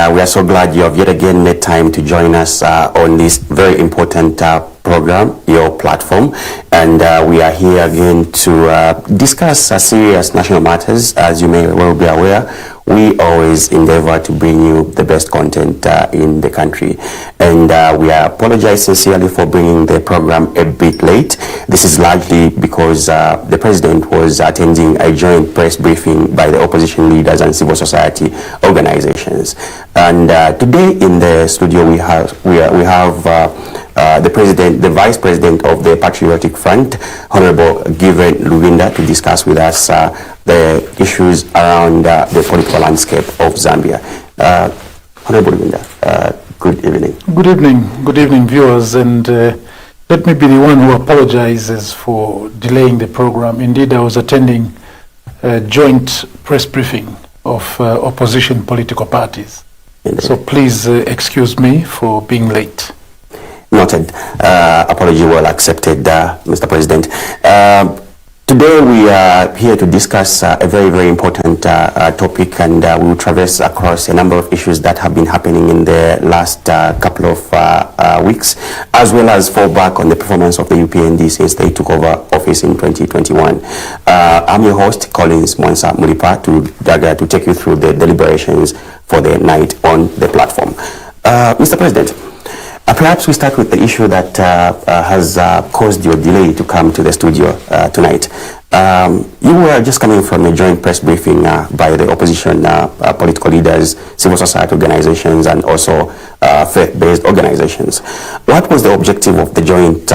we are so glad you have yet again made time to join us on this very important program, your platform. And we are here again to discuss serious national matters. As you may well be aware, we always endeavor to bring you the best content in the country. And we apologize sincerely for bringing the program a bit late. This is largely because the President was attending a joint press briefing by the opposition leaders and civil society organizations. And today in the studio we have the President, the Vice President of the Patriotic Front, Honorable Given Luginda, to discuss with us the issues around the political landscape of Zambia. Honorable Luginda, good evening. Good evening, viewers, and let me be the one who apologizes for delaying the program. Indeed, I was attending a joint press briefing of opposition political parties. Indeed. So please excuse me for being late. Noted. Apology well accepted, Mr. President. Today we are here to discuss a very, very important topic, and we will traverse across a number of issues that have been happening in the last couple of weeks, as well as fall back on the performance of the UPND since they took over office in 2021. I'm your host, Collins Mwansa Mulipa, to take you through the deliberations for the night on the platform. Mr. President, perhaps we start with the issue that has caused your delay to come to the studio tonight. You were just coming from a joint press briefing by the opposition political leaders, civil society organizations, and also faith-based organizations. What was the objective of the joint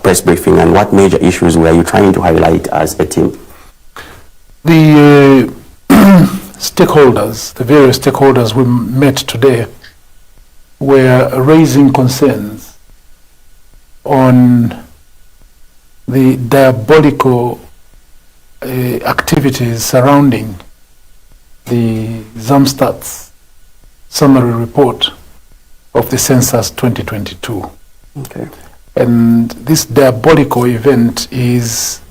press briefing, and what major issues were you trying to highlight as a team? The stakeholders, the various stakeholders we met today, were raising concerns on the diabolical activities surrounding the Zamstats summary report of the Census 2022. Okay. And this diabolical event is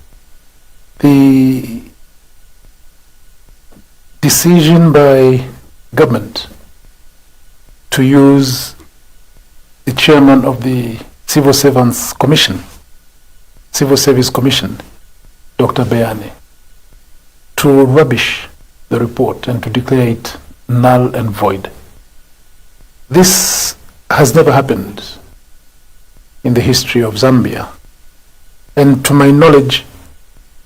the decision by government to use the chairman of the Civil Service Commission, Dr. Bayani, to rubbish the report and to declare it null and void. This has never happened in the history of Zambia, and to my knowledge,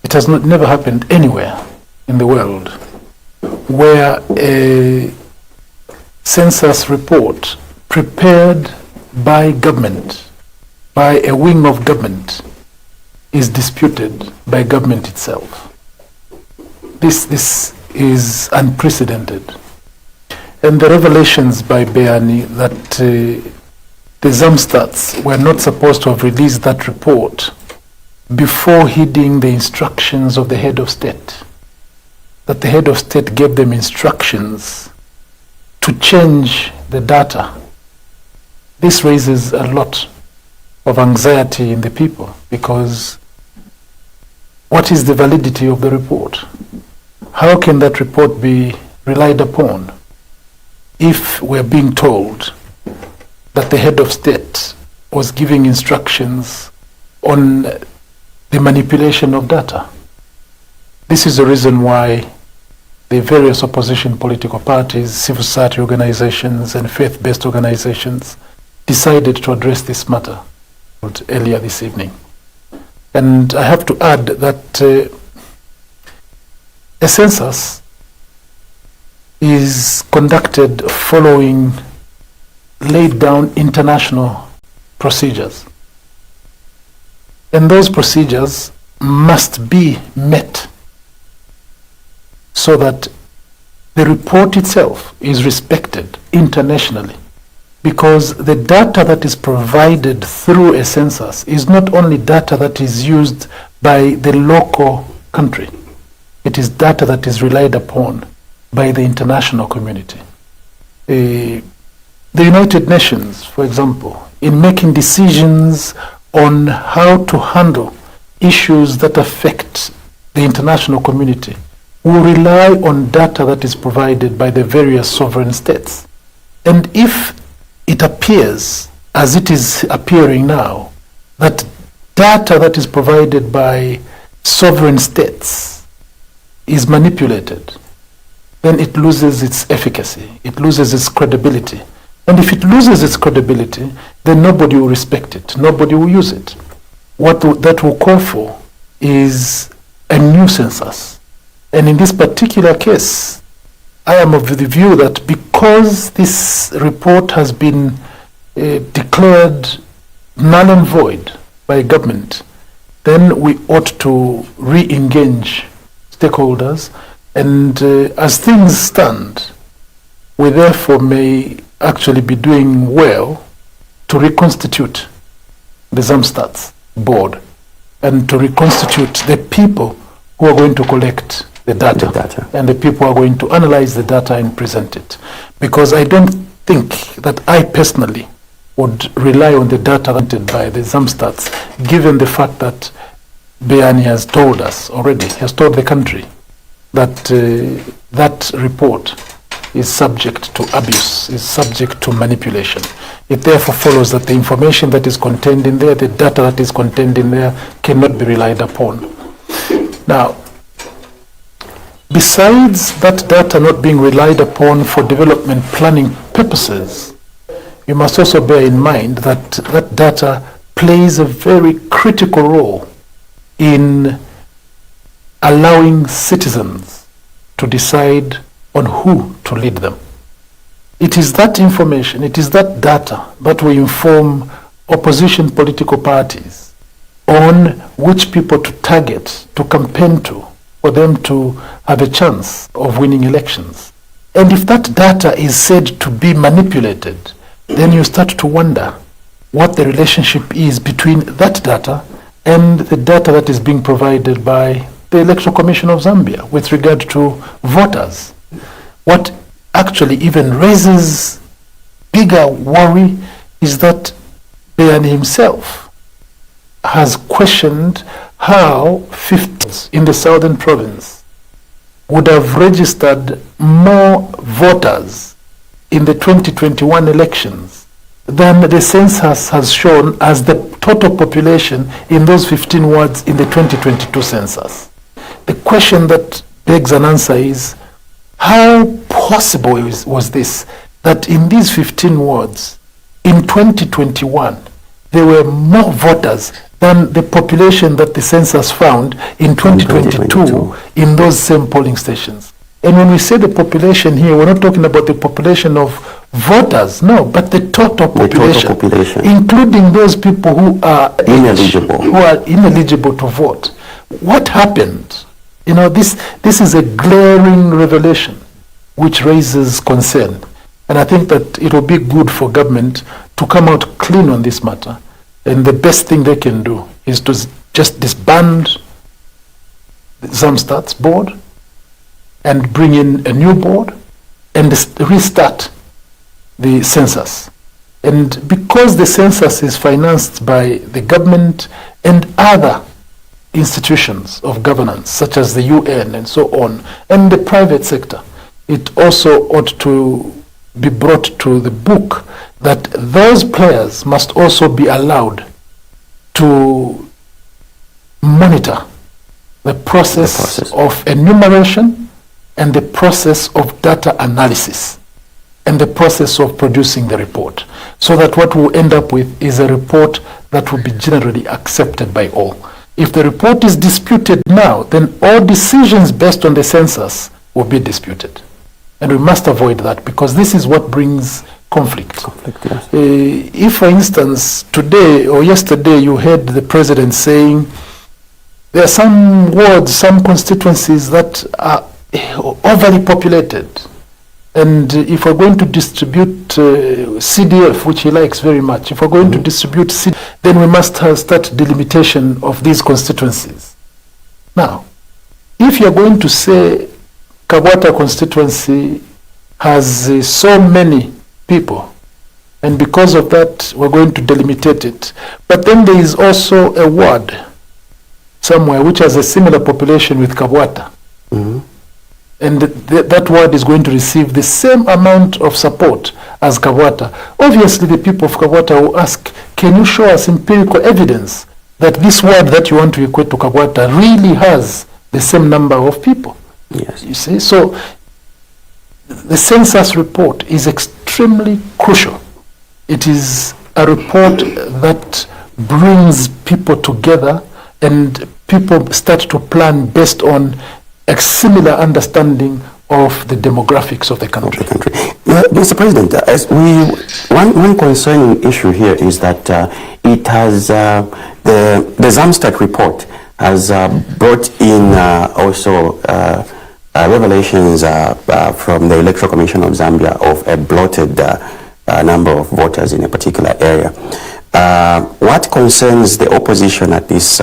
it has never happened anywhere in the world where a census report prepared by government, by a wing of government, is disputed by government itself. This is unprecedented. And the revelations by Bayani that the Zamstats were not supposed to have released that report before heeding the instructions of the head of state, that the head of state gave them instructions to change the data. This raises a lot of anxiety in the people, because what is the validity of the report? How can that report be relied upon if we're being told that the head of state was giving instructions on the manipulation of data? This is the reason why the various opposition political parties, civil society organizations, and faith-based organizations decided to address this matter earlier this evening. And I have to add that a census is conducted following laid down international procedures. And those procedures must be met so that the report itself is respected internationally, because the data that is provided through a census is not only data that is used by the local country, it is data that is relied upon by the international community. The United Nations, for example, in making decisions on how to handle issues that affect the international community, will rely on data that is provided by the various sovereign states. And if it appears, as it is appearing now, that data that is provided by sovereign states is manipulated, then it loses its efficacy, it loses its credibility. And if it loses its credibility, then nobody will respect it, nobody will use it. What that will call for is a new census. And in this particular case, I am of the view that because this report has been declared null and void by government, then we ought to re-engage stakeholders. And as things stand, we therefore may actually be doing well to reconstitute the Zamstats board and to reconstitute the people who are going to collect the data, and the people who are going to analyze the data and present it. Because I don't think that I personally would rely on the data presented by the Zamstats, given the fact that Beani has told us already, has told the country that that report is subject to abuse, is subject to manipulation. It therefore follows that the information that is contained in there, the data that is contained in there, cannot be relied upon. Now, besides that data not being relied upon for development planning purposes, you must also bear in mind that that data plays a very critical role in allowing citizens to decide on who to lead them. It is that information, it is that data that will inform opposition political parties on which people to target, to campaign to, for them to have a chance of winning elections. And if that data is said to be manipulated, then you start to wonder what the relationship is between that data and the data that is being provided by the Electoral Commission of Zambia with regard to voters. What actually even raises bigger worry is that Beani himself has questioned how 50 in the southern province would have registered more voters in the 2021 elections than the census has shown as the total population in those 15 wards in the 2022 census. The question that begs an answer is, how possible was this, that in these 15 wards, in 2021, there were more voters than the population that the census found in 2022 in those same polling stations? And when we say the population here, we're not talking about the population of voters, no, but the total population, including those people who are ineligible to vote. What happened? You know, this is a glaring revelation which raises concern. And I think that it will be good for government to come out clean on this matter. And the best thing they can do is to just disband the Zamstats board and bring in a new board and restart the census. And because the census is financed by the government and other institutions of governance, such as the UN and so on, and the private sector, it also ought to be brought to the book that those players must also be allowed to monitor the process of enumeration and the process of data analysis and the process of producing the report, so that what we'll end up with is a report that will be generally accepted by all. If the report is disputed now, then all decisions based on the census will be disputed. And we must avoid that, because this is what brings conflict. Yes. If, for instance, today or yesterday you heard the president saying there are some wards, some constituencies that are overly populated, and if we're going to distribute CDF, which he likes very much, if we're going to distribute CDF, then we must start delimitation of these constituencies. Now, if you're going to say Kabwata constituency has so many people, and because of that we're going to delimitate it, but then there is also a ward somewhere which has a similar population with Kabwata, and that ward is going to receive the same amount of support as Kabwata, obviously the people of Kabwata will ask, can you show us empirical evidence that this ward that you want to equate to Kabwata really has the same number of people? Yes. You see, so the census report is extremely crucial. It is a report that brings people together and people start to plan based on a similar understanding of the demographics of the country. Mr. President, one concerning issue here is that it has the Zamstat report has brought in also revelations from the Electoral Commission of Zambia of a bloated number of voters in a particular area. What concerns the opposition at this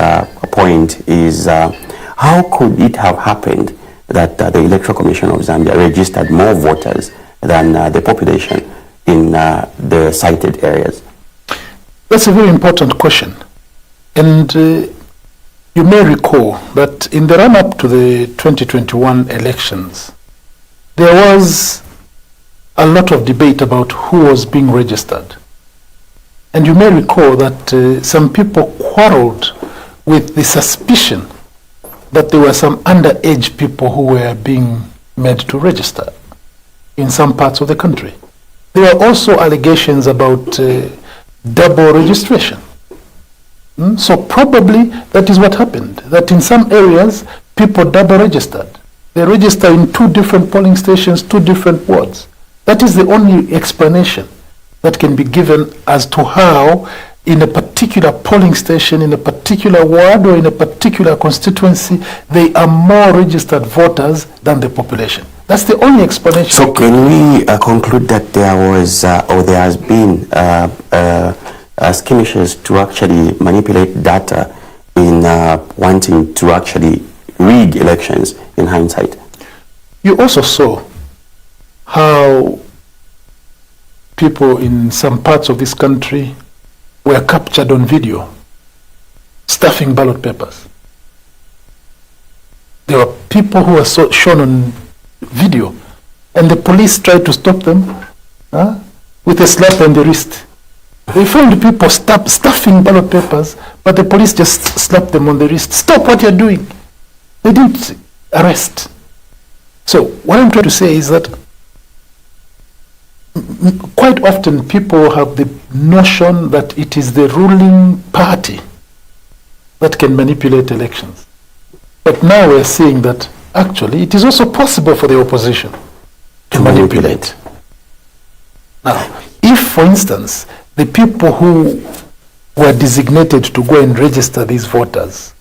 point is how could it have happened that the Electoral Commission of Zambia registered more voters than the population in the cited areas? That's a very important question. And you may recall that in the run-up to the 2021 elections, there was a lot of debate about who was being registered. And you may recall that some people quarreled with the suspicion that there were some underage people who were being made to register in some parts of the country. There are also allegations about double registration. So probably that is what happened, that in some areas people double registered. They register in 2 different polling stations, 2 different wards. That is the only explanation that can be given as to how in a particular polling station, in a particular ward or in a particular constituency, they are more registered voters than the population. That's the only explanation. So can we conclude that there was or there has been skirmishes to actually manipulate data in wanting to actually rig elections in hindsight? You also saw how people in some parts of this country were captured on video stuffing ballot papers. There were people who were shown on video, and the police tried to stop them with a slap on the wrist. They found people stuffing ballot papers, but the police just slapped them on the wrist. Stop what you're doing. They didn't arrest. So what I'm trying to say is that quite often people have the notion that it is the ruling party that can manipulate elections. But now we're seeing that actually it is also possible for the opposition to manipulate. Now, if, for instance, the people who were designated to go and register these voters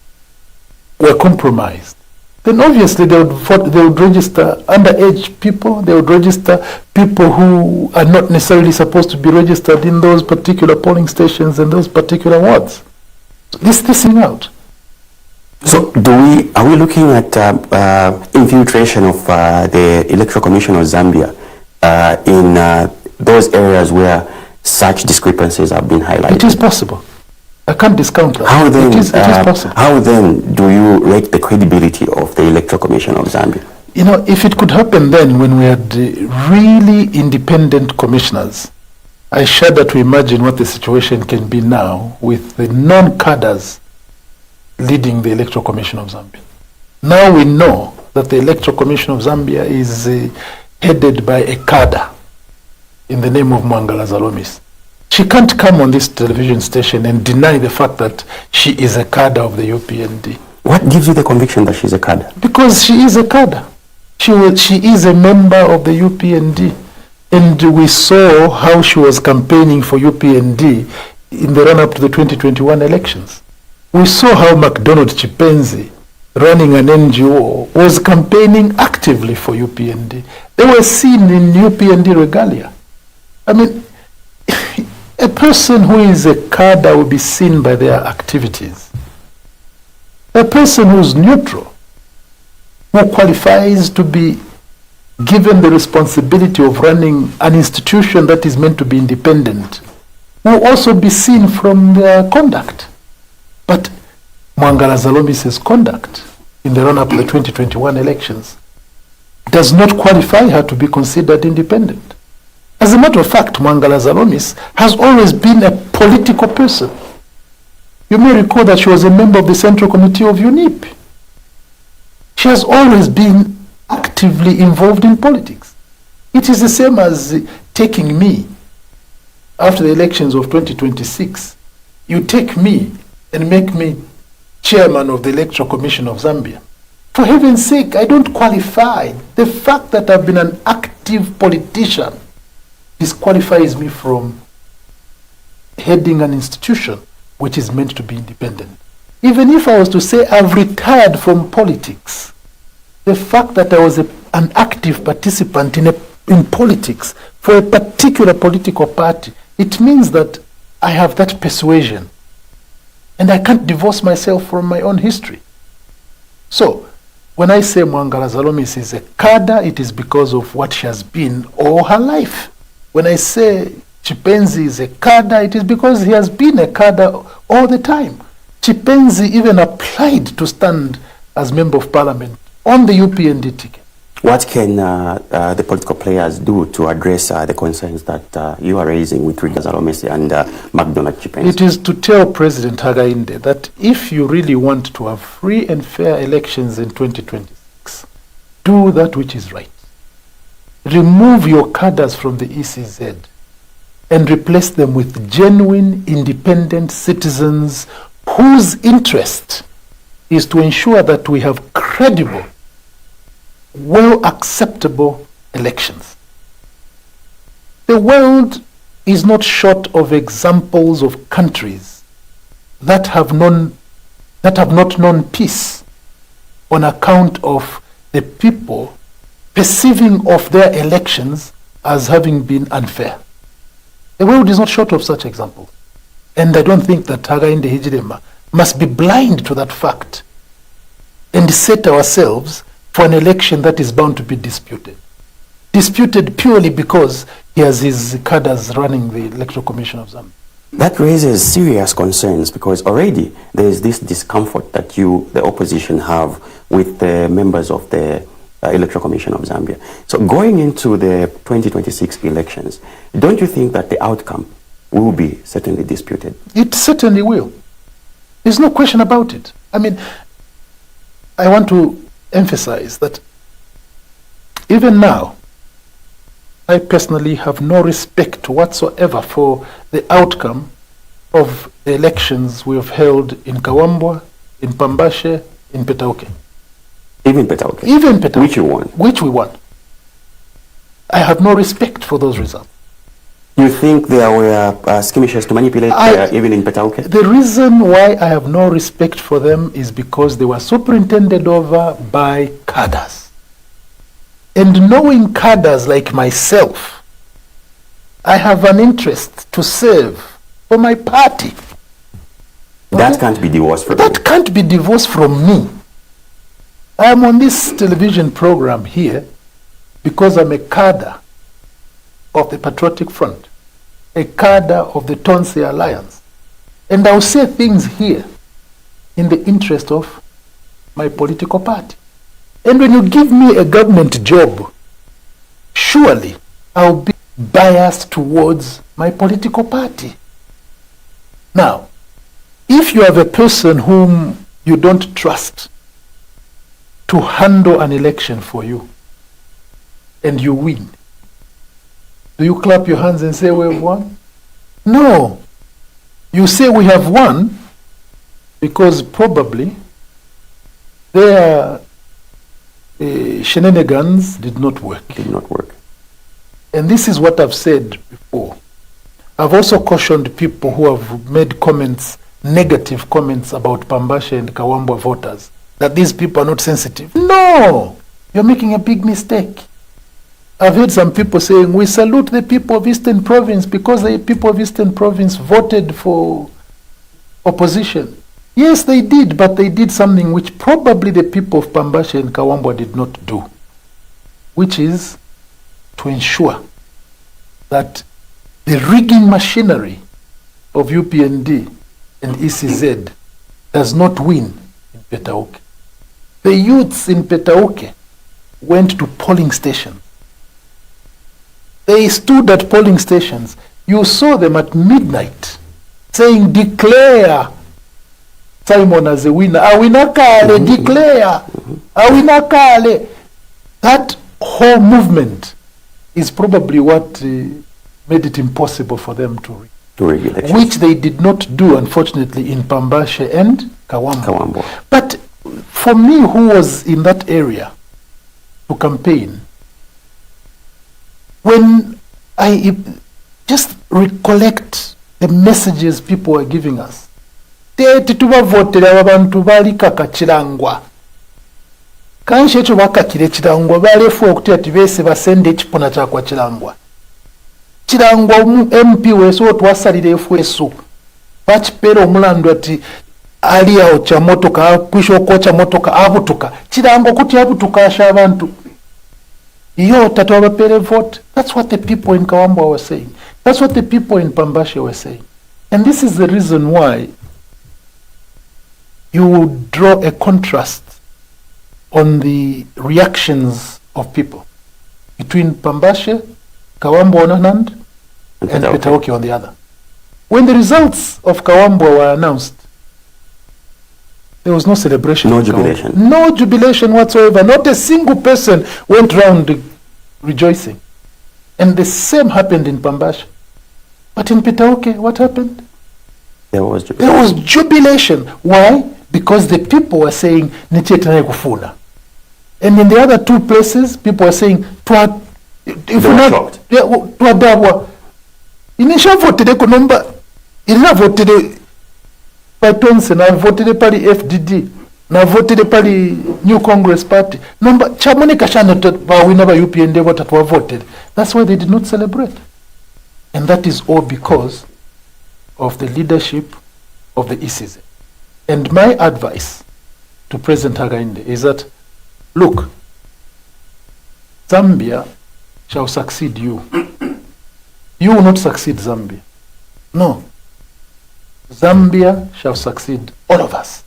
were compromised, then obviously they would register underage people, they would register people who are not necessarily supposed to be registered in those particular polling stations and those particular wards. So this thing out. So are we looking at infiltration of the Electoral Commission of Zambia in those areas where such discrepancies have been highlighted? It is possible. I can't discount that. How then, it is possible. How then do you rate the credibility of the Electoral Commission of Zambia? You know, if it could happen then when we had really independent commissioners, I shudder to imagine what the situation can be now with the non-cadres leading the Electoral Commission of Zambia. Now we know that the Electoral Commission of Zambia is headed by a cadre in the name of Mwangala Zalomis. She can't come on this television station and deny the fact that she is a cadre of the UPND. What gives you the conviction that she's a cadre? Because she is a cadre. She is a member of the UPND. And we saw how she was campaigning for UPND in the run-up to the 2021 elections. We saw how McDonald Chipenzi, running an NGO, was campaigning actively for UPND. They were seen in UPND regalia. I mean, a person who is a cadre will be seen by their activities. A person who's neutral, who qualifies to be given the responsibility of running an institution that is meant to be independent, will also be seen from their conduct. But Mwangala Zalomis's conduct in the run-up to the 2021 elections does not qualify her to be considered independent. As a matter of fact, Mwangala Zalomis has always been a political person. You may recall that she was a member of the Central Committee of UNIP. She has always been actively involved in politics. It is the same as taking me after the elections of 2026. You take me and make me chairman of the Electoral Commission of Zambia. For heaven's sake, I don't qualify. The fact that I've been an active politician disqualifies me from heading an institution which is meant to be independent. Even if I was to say I've retired from politics, the fact that I was an active participant in politics for a particular political party, it means that I have that persuasion. And I can't divorce myself from my own history. So, when I say Mwangala Zalomis is a cadre, it is because of what she has been all her life. When I say Chipenzi is a cadre, it is because he has been a cadre all the time. Chipenzi even applied to stand as Member of Parliament on the UPND ticket. What can the political players do to address the concerns that you are raising with Rigaza Zalomis and McDonald Chipenzi? It is to tell President Hakainde that if you really want to have free and fair elections in 2026, do that which is right. Remove your cadres from the ECZ and replace them with genuine, independent citizens whose interest is to ensure that we have credible, well-acceptable elections. The world is not short of examples of countries that have not known peace on account of the people perceiving of their elections as having been unfair. The world is not short of such examples. And I don't think that Hakainde Hichilema must be blind to that fact and set ourselves for an election that is bound to be disputed. Disputed purely because he has his cadres running the Electoral Commission of Zambia. That raises serious concerns because already there is this discomfort that you, the opposition, have with the members of the Electoral Commission of Zambia. So going into the 2026 elections, don't you think that the outcome will be certainly disputed? It certainly will. There's no question about it. I mean, I want to emphasize that even now, I personally have no respect whatsoever for the outcome of the elections we have held in Kawambwa, in Pambashe, in Petauke. Even Petauke? Even Petauke. Which you won? Which we won. I have no respect for those results. You think there were skirmishes to manipulate even in Petauke? The reason why I have no respect for them is because they were superintended over by cadres. And knowing cadres like myself, I have an interest to serve for my party. That can't be divorced from That can't be divorced from me. I am on this television program here because I'm a cadre of the Patriotic Front, a cadre of the Tonse Alliance. And I'll say things here in the interest of my political party. And when you give me a government job, surely I'll be biased towards my political party. Now, if you have a person whom you don't trust to handle an election for you, and you win, do you clap your hands and say we've won? No. You say we have won because probably their shenanigans did not work. Did not work. And this is what I've said before. I've also cautioned people who have made comments, negative comments about Pambashe and Kawambwa voters, that these people are not sensitive. No! You're making a big mistake. I've heard some people saying, we salute the people of Eastern Province because the people of Eastern Province voted for opposition. Yes, they did, but they did something which probably the people of Pambashe and Kawambwa did not do, which is to ensure that the rigging machinery of UPND and ECZ does not win in Petauke. The youths in Petauke went to polling stations. They stood at polling stations. You saw them at midnight saying, declare Simon as a winner. Awinakale, declare. Awinakale. That whole movement is probably what made it impossible for them to rig elections, which they did not do, unfortunately, in Pambashe and Kawambo. But for me, who was in that area to campaign, when I just recollect the messages people were giving us, titubavotera abantu balikaka kirangwa kanshi ekyo bakakire kirangwa balefu okutya tibese basende ekipona kyakwa kirangwa MP weso twasalira efweso bakipera omulandu ati ali awo kya motoka kwisho kocha motoka abutuka kirangwa kuti abutuka asha abantu iyo tatu abapere vote. That's what the people in Kawambo were saying. That's what the people in Pambashe were saying. And this is the reason why you draw a contrast on the reactions of people between Pambashe, Kawambo on one hand, and Petauke on the other. When the results of Kawambo were announced, there was no celebration. No jubilation. No jubilation whatsoever. Not a single person went round rejoicing. And the same happened in Pambashe. But in Petauke, what happened? There was jubilation. There was jubilation. Why? Because the people were saying, Nichetana kufuna. And in the other two places, people were saying, if we're not, initial voted economba, il a voted by Tonson, I voted pali FDD, na voted pali New Congress Party. Number Chamoni Kashana we never UPND what were voted. That's why they did not celebrate. And that is all because of the leadership of the ECZ. And my advice to President Hakainde is that, look, Zambia shall succeed you. You will not succeed Zambia. No. Zambia shall succeed all of us.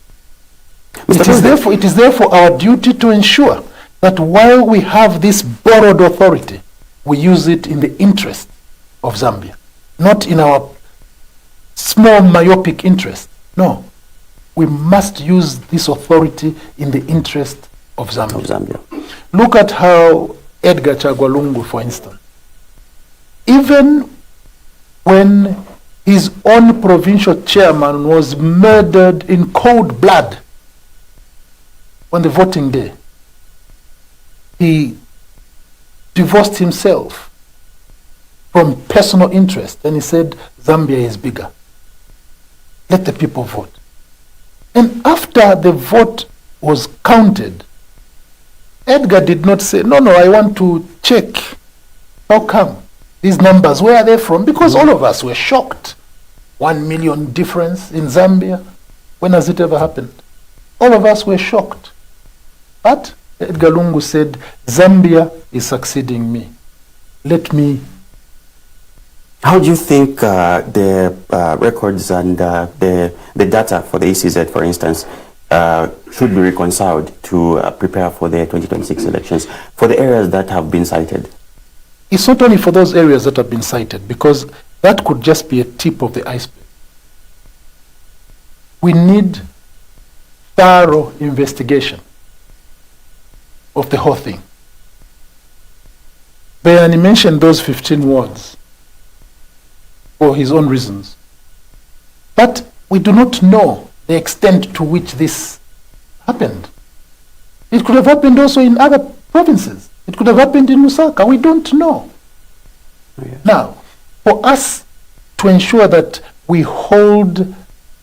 It is therefore our duty to ensure that while we have this borrowed authority, we use it in the interest of Zambia, not in our small myopic interest. No. We must use this authority in the interest of Zambia. Look at how Edgar Chagwa Lungu, for instance, even when his own provincial chairman was murdered in cold blood on the voting day, he divorced himself from personal interest and he said, Zambia is bigger. Let the people vote. And after the vote was counted, Edgar did not say, no, I want to check. How come? These numbers, where are they from? Because all of us were shocked. 1 million difference in Zambia. When has it ever happened? All of us were shocked. But Edgar Lungu said, Zambia is succeeding me. Let me. How do you think the records and the data for the ECZ, for instance, should be reconciled to prepare for the 2026 elections for the areas that have been cited? It's not only for those areas that have been cited, because that could just be a tip of the iceberg. We need thorough investigation of the whole thing. Bayani mentioned those 15 wards for his own reasons. But we do not know the extent to which this happened. It could have happened also in other provinces. It could have happened in Lusaka. We don't know. Oh, yeah. Now, for us to ensure that we hold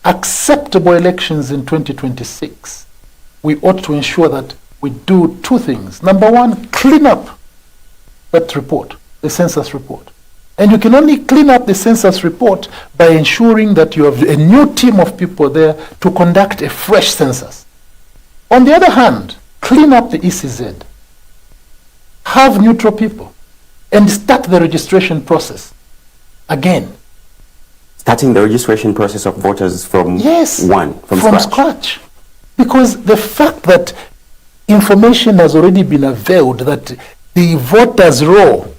acceptable elections in 2026, we ought to ensure that we do two things. Number one, clean up that report, the census report. And you can only clean up the census report by ensuring that you have a new team of people there to conduct a fresh census. On the other hand, clean up the ECZ, have neutral people, and start the registration process again. Starting the registration process of voters from from scratch. Because the fact that information has already been availed that the voters' roll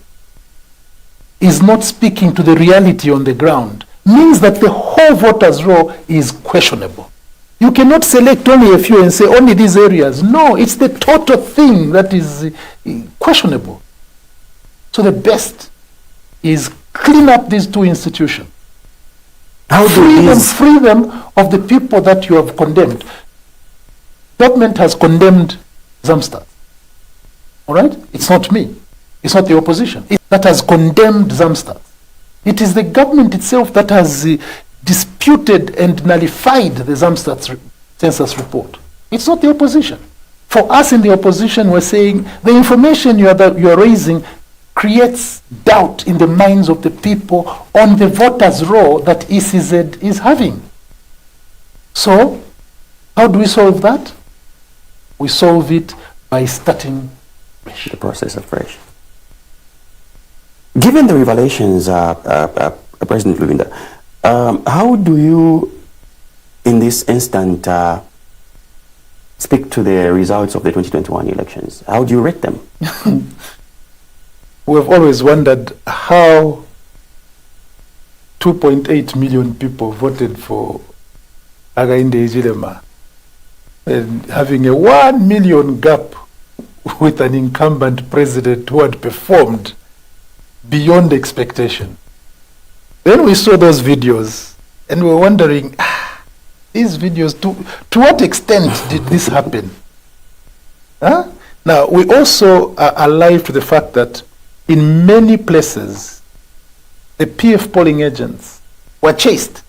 is not speaking to the reality on the ground, means that the whole voters' roll is questionable. You cannot select only a few and say only these areas. No, it's the total thing that is questionable. So the best is clean up these two institutions. How do free them of the people that you have condemned. Government has condemned Zamstat. All right? It's not me. It's not the opposition. That has condemned Zamstat. It is the government itself that has disputed and nullified the Zamstat census report. It's not the opposition. For us in the opposition, we're saying the information you are raising creates doubt in the minds of the people on the voters' roll that ECZ is having. So, how do we solve that? We solve it by starting the process afresh. Given the revelations, President Luvinda, how do you, in this instant, speak to the results of the 2021 elections? How do you rate them? We've always wondered how 2.8 million people voted for Hakainde Hichilema, and having a 1 million gap with an incumbent president who had performed beyond expectation. Then we saw those videos and we were wondering, these videos, to what extent did this happen? Huh? Now, we also are alive to the fact that in many places, the PF polling agents were chased.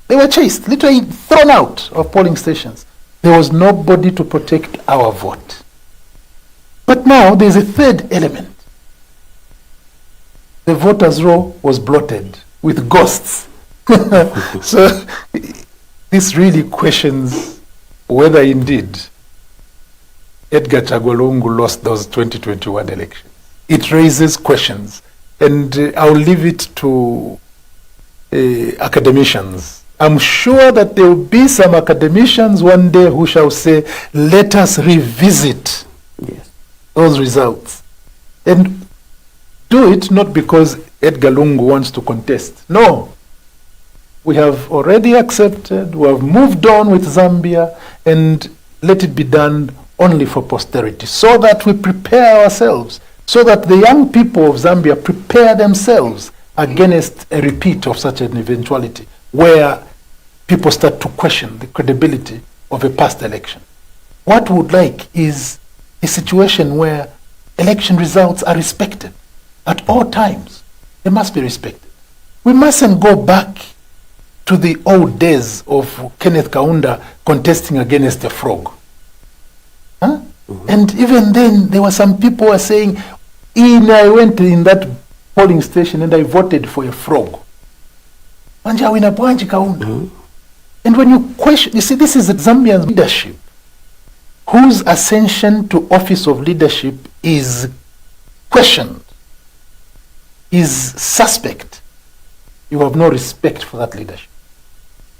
They were chased, literally thrown out of polling stations. There was nobody to protect our vote. But now there's a third element. The voters' roll was bloated with ghosts. So this really questions whether indeed Edgar Chagolungu lost those 2021 elections. It raises questions, and I'll leave it to academicians. I'm sure that there will be some academicians one day who shall say, let us revisit those results. And do it not because Edgar Lungu wants to contest. No. We have already accepted, we have moved on with Zambia, and let it be done only for posterity, so that we prepare ourselves, so that the young people of Zambia prepare themselves against a repeat of such an eventuality, where people start to question the credibility of a past election. What we would like is a situation where election results are respected at all times. They must be respected. We mustn't go back to the old days of Kenneth Kaunda contesting against a frog. Huh? And even then, there were some people who were saying, I went in that polling station and I voted for a frog. And when you question, you see, this is the Zambian leadership, whose ascension to office of leadership is questioned, is suspect. You have no respect for that leadership.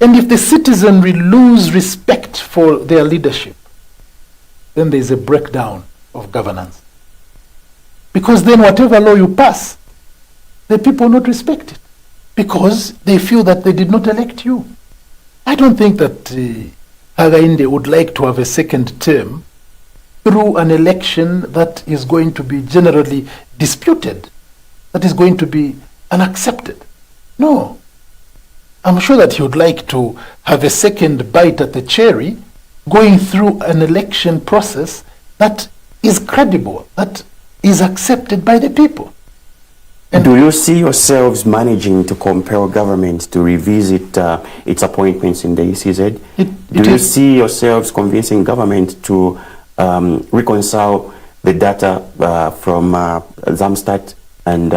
And if the citizenry lose respect for their leadership, then there is a breakdown of governance. Because then whatever law you pass, the people will not respect it, because they feel that they did not elect you. I don't think that Hakainde would like to have a second term through an election that is going to be generally disputed, that is going to be unaccepted. No. I'm sure that he would like to have a second bite at the cherry, going through an election process that is credible, that is accepted by the people. And do you see yourselves managing to compel government to revisit its appointments in the ECZ? Do you see yourselves convincing government to reconcile the data from Zamstat and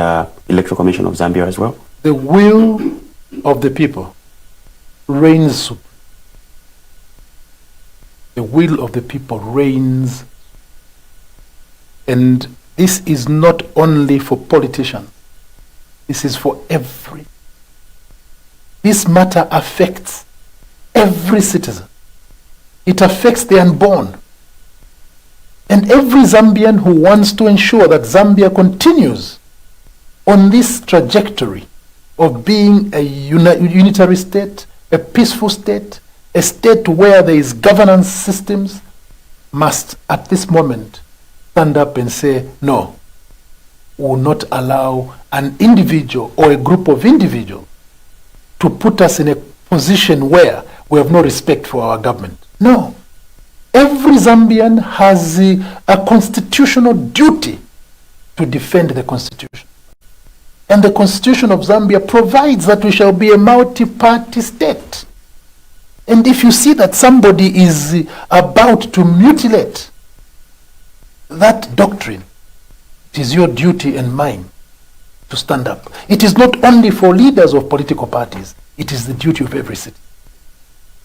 Electoral Commission of Zambia as well? The will of the people reigns supreme. The will of the people reigns. And this is not only for politicians. This is for every. This matter affects every citizen. It affects the unborn. And every Zambian who wants to ensure that Zambia continues on this trajectory of being a unitary state, a peaceful state, a state where there is governance systems, must at this moment stand up and say, no, we will not allow an individual or a group of individuals to put us in a position where we have no respect for our government. No. Every Zambian has a constitutional duty to defend the constitution. And the constitution of Zambia provides that we shall be a multi-party state. And if you see that somebody is about to mutilate that doctrine, it is your duty and mine to stand up. It is not only for leaders of political parties, it is the duty of every citizen.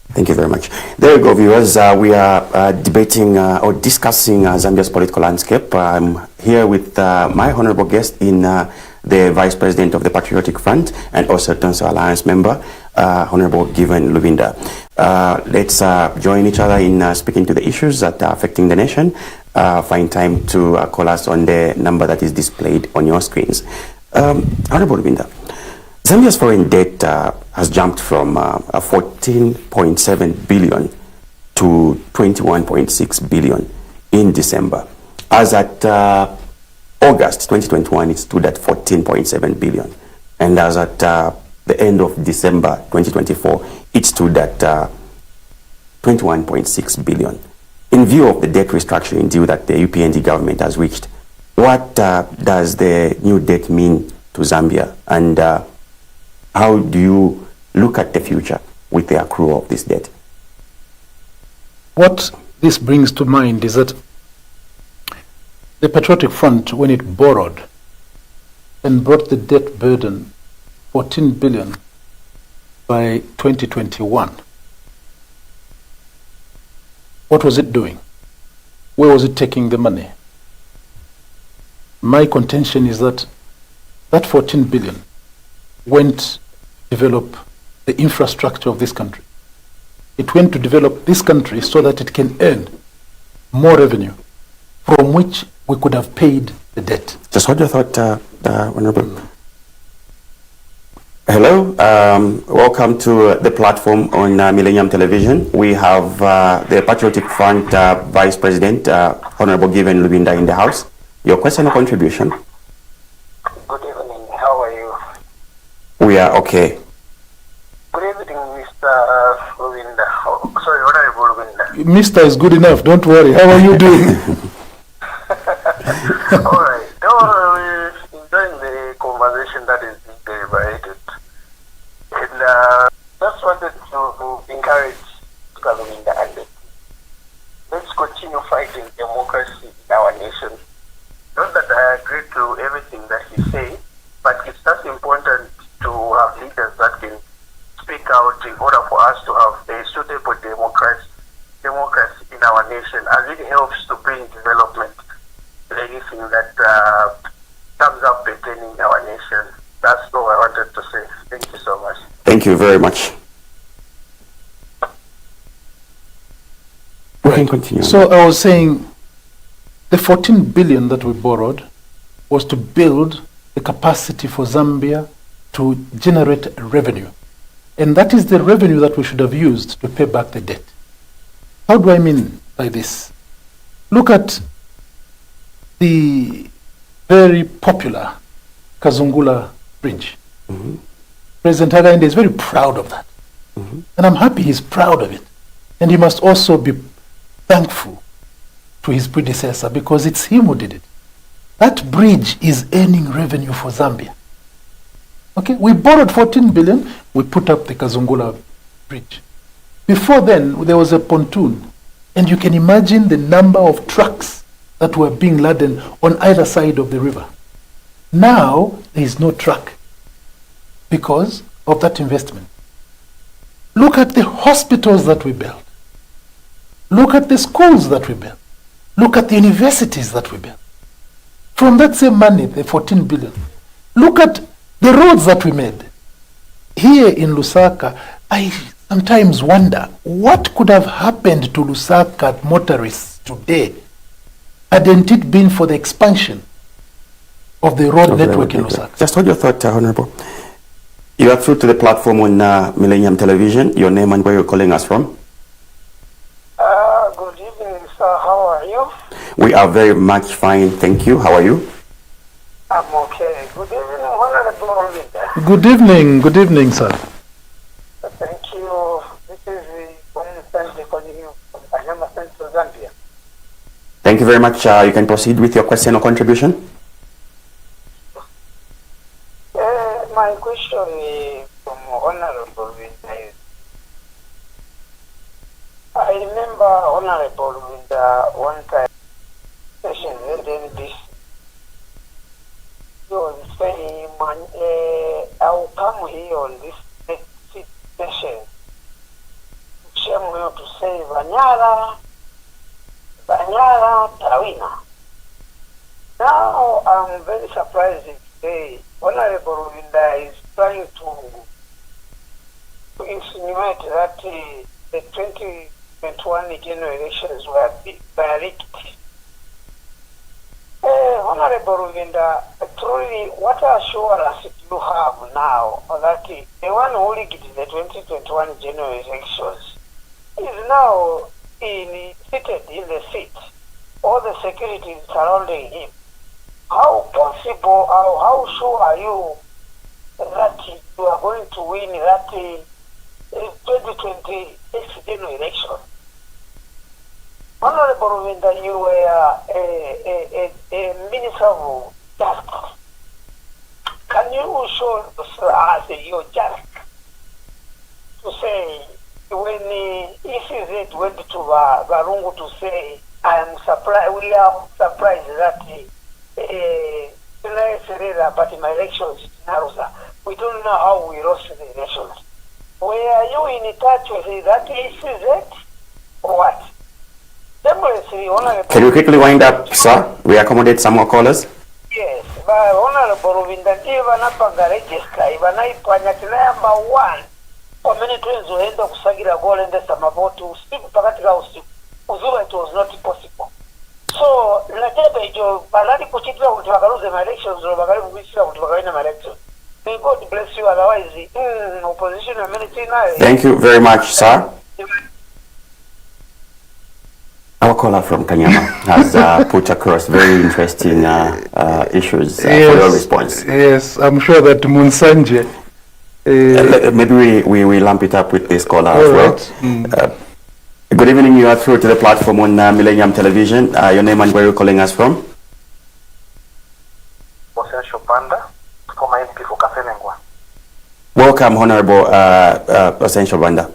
Thank you very much. There you go, viewers. We are debating or discussing Zambia's political landscape. I'm here with my honorable guest in the Vice President of the Patriotic Front and also Council Alliance member, Honorable Given Lubinda. Let's join each other in speaking to the issues that are affecting the nation. Find time to call us on the number that is displayed on your screens. Honorable Lubinda, Zambia's foreign debt has jumped from 14.7 billion to 21.6 billion in December. As at August 2021, it stood at 14.7 billion. And as at the end of December 2024, it stood at 21.6 billion. In view of the debt restructuring deal that the UPND government has reached, what does the new debt mean to Zambia? And how do you look at the future with the accrual of this debt? What this brings to mind is that the Patriotic Front, when it borrowed and brought the debt burden 14 billion by 2021, what was it doing? Where was it taking the money? My contention is that that 14 billion went to develop the infrastructure of this country. It went to develop this country so that it can earn more revenue from which we could have paid the debt. Just hold your thought, Honorable. Hello, welcome to the platform on Millennium Television. We have the Patriotic Front Vice President, Honorable Given Lubinda in the house. Your question or contribution? Good evening, how are you? We are okay. Good evening, Mr. Lubinda. Sorry, Honorable Lubinda. Mr. is good enough, don't worry. How are you doing? All right. We're enjoying the conversation that is being deliberated. And just wanted to encourage Mr. Lubinda and the team. Let's continue fighting democracy in our nation. Not that I agree to everything that he says, but it's just important to have leaders that can speak out in order for us to have a suitable democracy in our nation, as it helps to bring development to anything that comes up pertaining our nation. That's all I wanted to say. Thank you so much. Thank you very much. We can continue. So I was saying the 14 billion that we borrowed was to build the capacity for Zambia to generate revenue. And that is the revenue that we should have used to pay back the debt. How do I mean by this? Look at the very popular Kazungula Bridge. Mm-hmm. President Hakainde is very proud of that. Mm-hmm. And I'm happy he's proud of it. And he must also be thankful to his predecessor because it's him who did it. That bridge is earning revenue for Zambia. Okay, we borrowed 14 billion, we put up the Kazungula Bridge. Before then, there was a pontoon, and you can imagine the number of trucks that were being laden on either side of the river. Now, there is no truck because of that investment. Look at the hospitals that we built. Look at the schools that we built. Look at the universities that we built. From that same money, the 14 billion, look at the roads that we made. Here in Lusaka, I sometimes wonder what could have happened to Lusaka motorists today hadn't it been for the expansion of the road network in Lusaka. Just hold your thought, Honorable. You are through to the platform on Millennium Television. Your name and where you're calling us from? Good evening, sir. How are you? We are very much fine, thank you. How are you? I'm okay. Good evening, Honorable Leader. Good evening, sir. Thank you. This is the calling you from Kanyama Central, Zambia. Thank you very much. You can proceed with your question or contribution. My question is from Honorable Leader. I remember Honorable Leader one time session in this. He was saying, I'll come here on this next session. Shame you to say Banyara, Tawina. Now I'm very surprised today. Honorable Linda is trying to insinuate that the 2021 general elections were rigged. Honorable Linda, truly, what assurance do you have now that the one who rigged the 2021 general elections is now seated in the seat? All the security is surrounding him. How possible, how sure are you that you are going to win that 2026 general election? Honorable Winda, you were a minister of justice. Can you show us your justice to say when ECZ went to Barungu to say, I am surprised, we are surprised that but my elections in Narusa, we don't know how we lost the elections. Were you in touch with that ECZ or what? Can you quickly wind up, sir? We accommodate some more callers. Yes, but Honorable Vindativa Napanga register, Ivanaipanya number one. For many times we end up Sagira Goal and the Samabotu, Steve Pagatica, Uzuma, it was not possible. So, Latebejo, Baladi Puchitra would have lose the elections or Bagari Vishra would have an election. May God bless you, otherwise, opposition and military. Thank you very much, sir. Our caller from Kanyama has put across very interesting issues for your response. Yes, I'm sure that Munsanje. Maybe we lump it up with this caller as well. Good evening, you are through to the platform on Millennium Television. Your name and where you're calling us from? Essential Banda, former MP for Kafenengwa. Welcome, Honorable Essential Banda.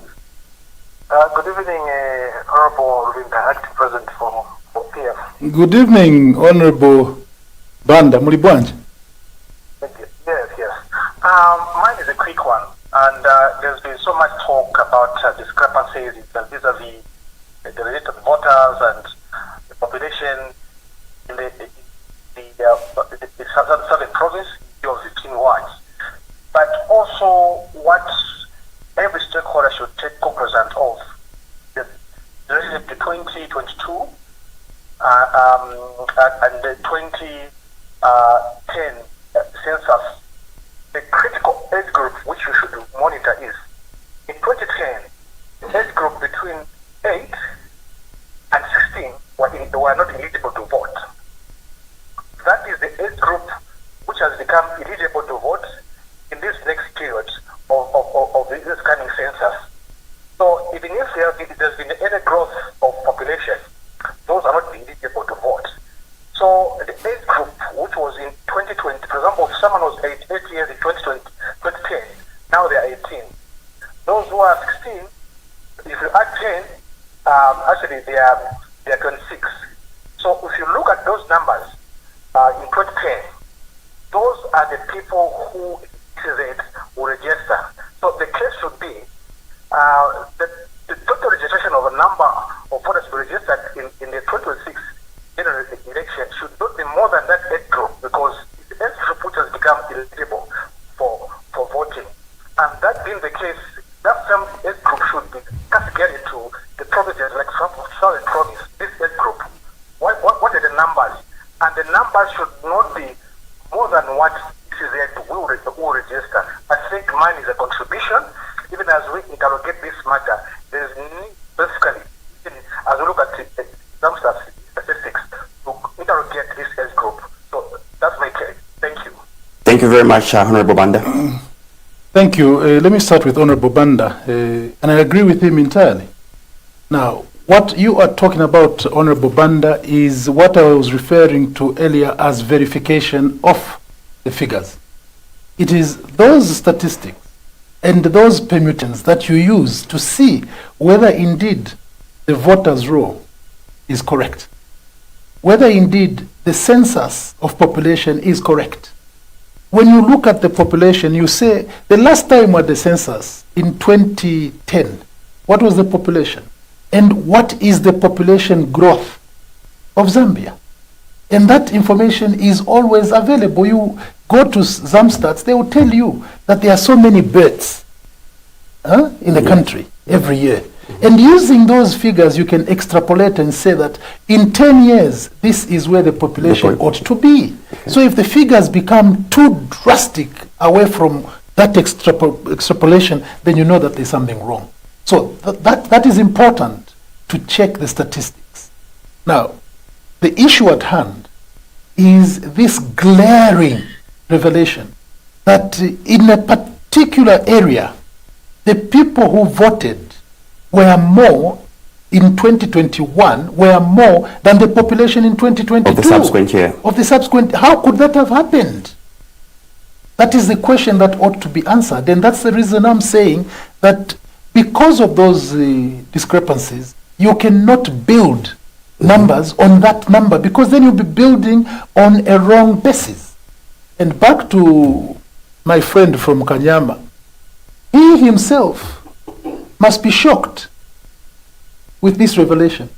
Good evening, Honorable Linda, acting president for PF. Good evening, Honorable Banda Mulibwanje. Thank you. Yes. Mine is a quick one, and there's been so much talk about discrepancies vis-a-vis the registered voters and the population in the southern province of 15 wards, but also what every stakeholder should take cognizance of the relative to 2022 and the 2010 census. The critical age group which we should monitor is in 2010, the age group between 8 and 16 were not eligible to vote. That is the age group which has become eligible to vote in this next period of this coming census. So even if there's been any growth of population, those are not eligible to vote. So the age group which was in 2020, for example, if someone was 8 years in 2010, now they are 18. Those who are 16, if you add 10, actually they are 26. So if you look at those numbers in 2010, those are the people who will register. So the case should be the total registration of a number of voters to be registered in the 2026 general election should not be more than that age group, because it's the age group which has become eligible for voting. And that being the case, that same age group should be cascaded to the provinces like Southern Province. This age group, what are the numbers the numbers should not be more than what ECZ will register. I think mine is a contribution. Even as we interrogate this matter, there is need, basically, as we look at some statistics, to interrogate this age group. So that's my take. Thank you. Thank you very much, Honorable Banda. Thank you. Let me start with Honorable Banda, and I agree with him entirely. Now, what you are talking about, Honorable Banda, is what I was referring to earlier as verification of the figures. It is those statistics and those permutations that you use to see whether indeed the voters' roll is correct, whether indeed the census of population is correct. When you look at the population, you say, the last time at the census in 2010, what was the population? And what is the population growth of Zambia? And that information is always available. You go to Zamstats, they will tell you that there are so many births in the country every year. And using those figures, you can extrapolate and say that in 10 years, this is where the population ought to be. Okay. So if the figures become too drastic away from that extrapolation, then you know that there's something wrong. So that is important to check the statistics. Now, the issue at hand is this glaring revelation that in a particular area, the people who voted were more in 2021, were more than the population in 2022. Of the subsequent year. Of the subsequent, how could that have happened? That is the question that ought to be answered. And that's the reason I'm saying that because of those discrepancies, you cannot build numbers on that number, because then you'll be building on a wrong basis. And back to my friend from Kanyama, he himself must be shocked with this revelation.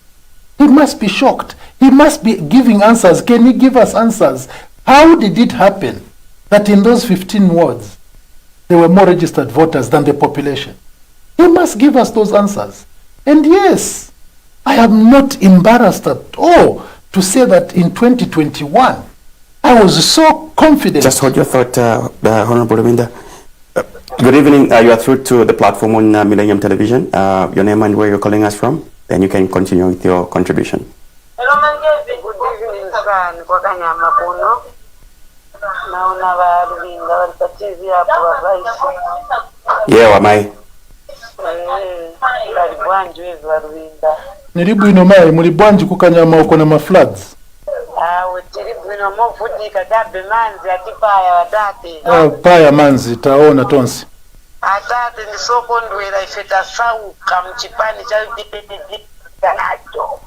He must be shocked. He must be giving answers. Can he give us answers? How did it happen that in those 15 wards, there were more registered voters than the population? He must give us those answers. And yes, I am not embarrassed at all to say that in 2021, I was so confident. Just hold your thought, Honorable Raminda. Good evening. You are through to the platform on Millennium Television. Your name and where you're calling us from, then you can continue with your contribution. Hello, good evening, sir. Kwa Kanyama kuno. Naona Waruvinda walipatizi hapo wabaisi. Yeah, wamai. Karibwanju hivi Waruvinda. Nilibu inomai, mulibwanji kukanyama uko na mafloods. Tiribu inomo futi kadabe manzi atipaya wadate. Paya manzi, taona tonsi. Atate ni soko ndwela ifeta sauka mchipani cha UPND kanacho.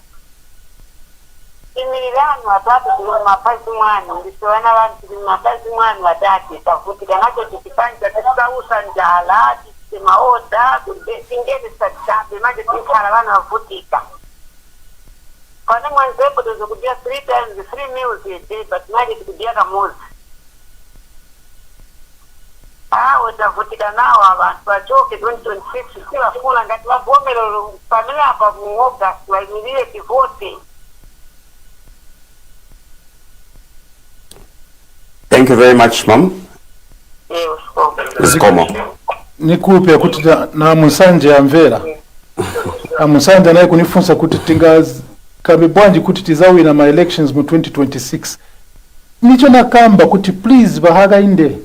Imililani watatu tuli mapazi mwani, ndisiwana wantu tuli mapazi mwani wadate, tafuti kanacho tukipani cha tisausa njala, tisima oda, tingeni satabe, maji tikara wana wafutika. Kwa ni mwanzepo tuzo kudia 3 times, 3 meals a day, but maji tukudia kamuzi. Utavutika nao abantu bachoke 2026 siwa fula ngati wavomero familia hapa mu August waimilie kivote. Thank you very much, Mom. Zikomo. Nikupe kuti na Musanje amvera. Amusanje naye kunifunza kuti tingazi kabibwanji kuti tizawina ma elections mu 2026. Nicho nakamba kuti please bahaga inde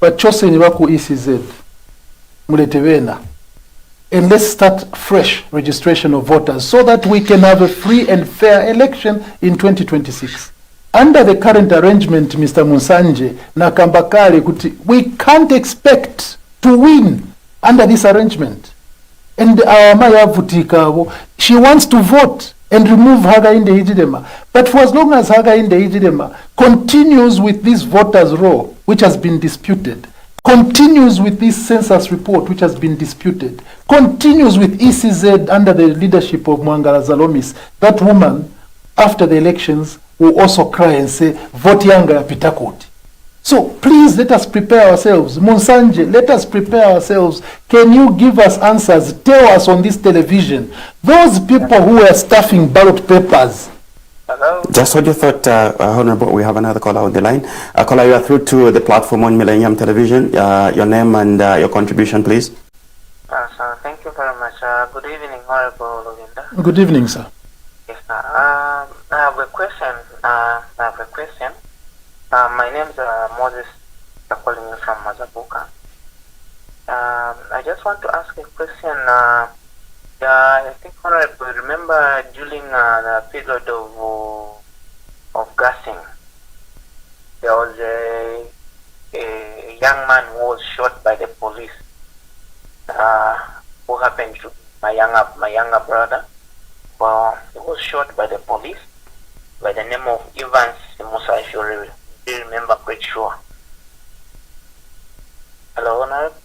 bachose ni baku ECZ mulete bena, and let's start fresh registration of voters so that we can have a free and fair election in 2026. Under the current arrangement, Mr. Musanje nakambakali kuti we can't expect to win under this arrangement. And Maya Vutikabo, she wants to vote and remove Hakainde Hichilema. But for as long as Hakainde Hichilema continues with this voters' roll, which has been disputed, continues with this census report, which has been disputed, continues with ECZ under the leadership of Mwangala Zalomis, that woman, after the elections, will also cry and say, vote yanga ya pitakoti. So please let us prepare ourselves. Musanje, let us prepare ourselves. Can you give us answers? Tell us on this television. Those people who were stuffing ballot papers Hello? Just hold your thought, Honorable. We have another caller on the line. Caller, you are through to the platform on Millennium Television. Your name and your contribution, please. Sir, thank you very much. Good evening, Honorable Loginda. Good evening, sir. Yes, sir. I have a question. My name is Moses. I'm calling you from Mazabuka. I just want to ask a question. I think, Honorable, remember during the period of gassing, there was a young man who was shot by the police, who happened to be my younger brother. Well, he was shot by the police by the name of Evans Musa, if you remember quite sure. Hello, Honorable?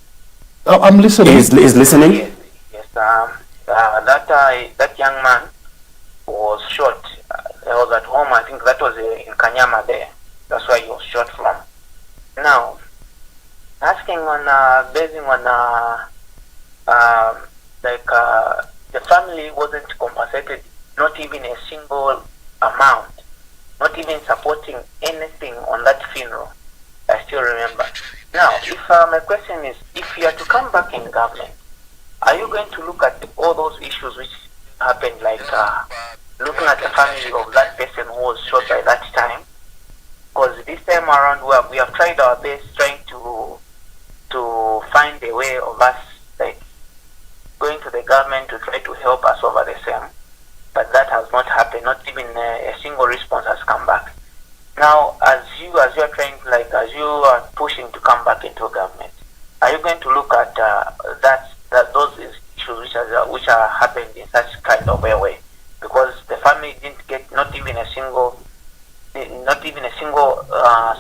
I'm listening. Is listening? Yes. That young man was shot. He was at home. I think that was in Kanyama there. That's where he was shot from. Now, asking on basing on the family wasn't compensated, not even a single amount, not even supporting anything on that funeral. I still remember. Now, if my question is, if you are to come back in government, are you going to look at all those issues which happened, like looking at the family of that person who was shot by that time? Because this time around, we have tried our best trying to find a way of us like going to the government to try to help us over the same, but that has not happened. Not even a single response has come back. Now, as you are trying, like as you are pushing to come back into government, are you going to look at those issues which are happened in such kind of a way? Because the family didn't get not even a single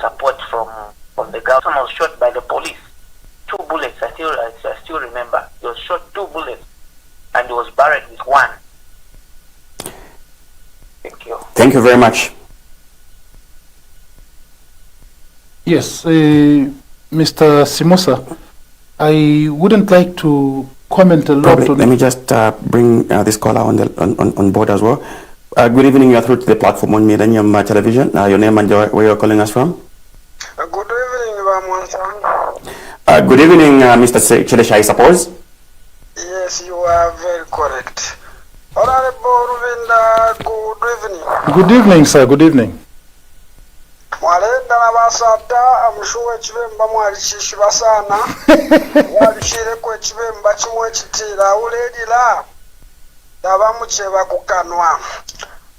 support from the government. Someone was shot by the police. 2 bullets. I still remember. He was shot 2 bullets, and he was buried with 1. Thank you. Thank you very much. Yes, Mr. Simosa, I wouldn't like to comment a lot on... Let me just bring this caller on board as well. Good evening. You are through to the platform on Millennium Television. Your name and where you're calling us from? Good evening, Bamonsan. Good evening, Mr. Chilesha, I suppose. Yes, you are very correct. Honorable Ruvinda, good evening. Good evening, sir. Good evening. Mwalenda na basata amushuwe chibemba mwalishishi basana walishire kwe chibemba chimwe chitira uledila daba mucheba kukanwa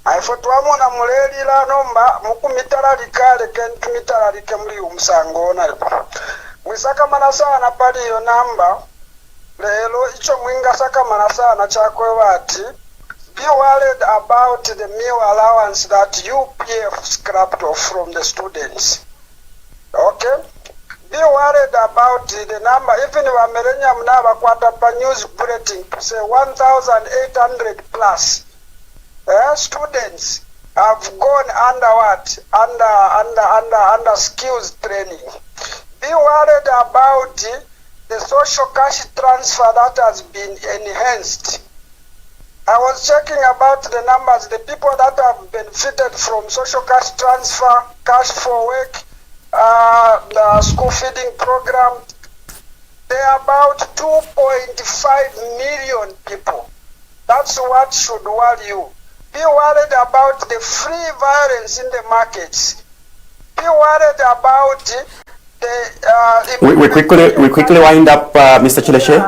aifo twamona muledila nomba mukumitala likale kentumitala like muli umusango nalipo mwisaka mana sana paliyo namba lelo icho mwinga saka mana sana chakwe bati. Be worried about the meal allowance that UPF scrapped off from the students. Okay? Be worried about the number, even if America Mnava Quatapa news bulletin to say 1,800 plus students have gone under what? Under skills training. Be worried about the social cash transfer that has been enhanced. I was checking about the numbers, the people that have benefited from social cash transfer, cash for work, the school feeding program. They are about 2.5 million people. That's what should worry you. Be worried about the free violence in the markets. Be worried about we quickly wind up, Mr. Chileshe.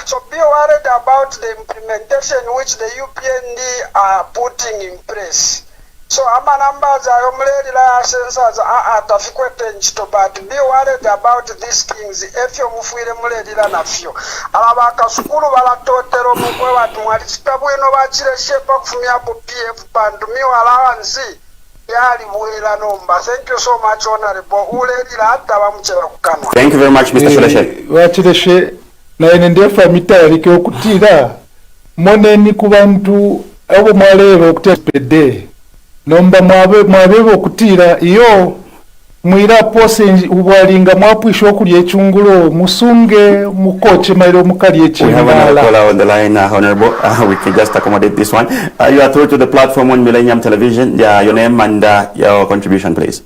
So be worried about the implementation which the UPND are putting in place. So ama numbers are la census but be worried about these things. If you mufire muledi la nafyo alabaka sukulu balatotero mukwe watu mwali chitabu eno bachileshe pa kufumia po PF pandumi allowance. Thank you so much, Honorable. Thank you very much, Mr. Chileshe. Wachileshe na enendefa mitarike okutira moneni ku bantu abo mwaleba okutera pede nomba mwabeba okutira iyo mwira pose ubwalinga mwapwisha okulya echungulo musunge mukoche mailo mukali echingala. We have another caller on the line, Honorable. We can just accommodate this one. You are through to the platform on Millennium Television. Your name and your contribution, please.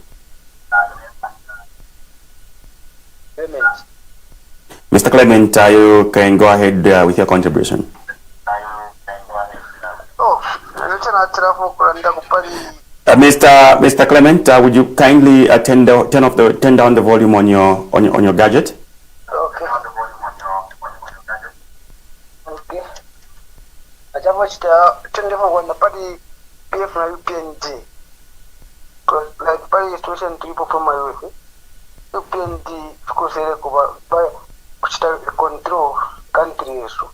Mr. Clement, you can go ahead with your contribution. Mr. Clement, would you kindly turn down the volume on your gadget? Okay. Okay. Ajamochita tendemo wana padi PF na UPND. Like padi situation tulipo from my way. UPND kusere kuba kuchita control country yesu.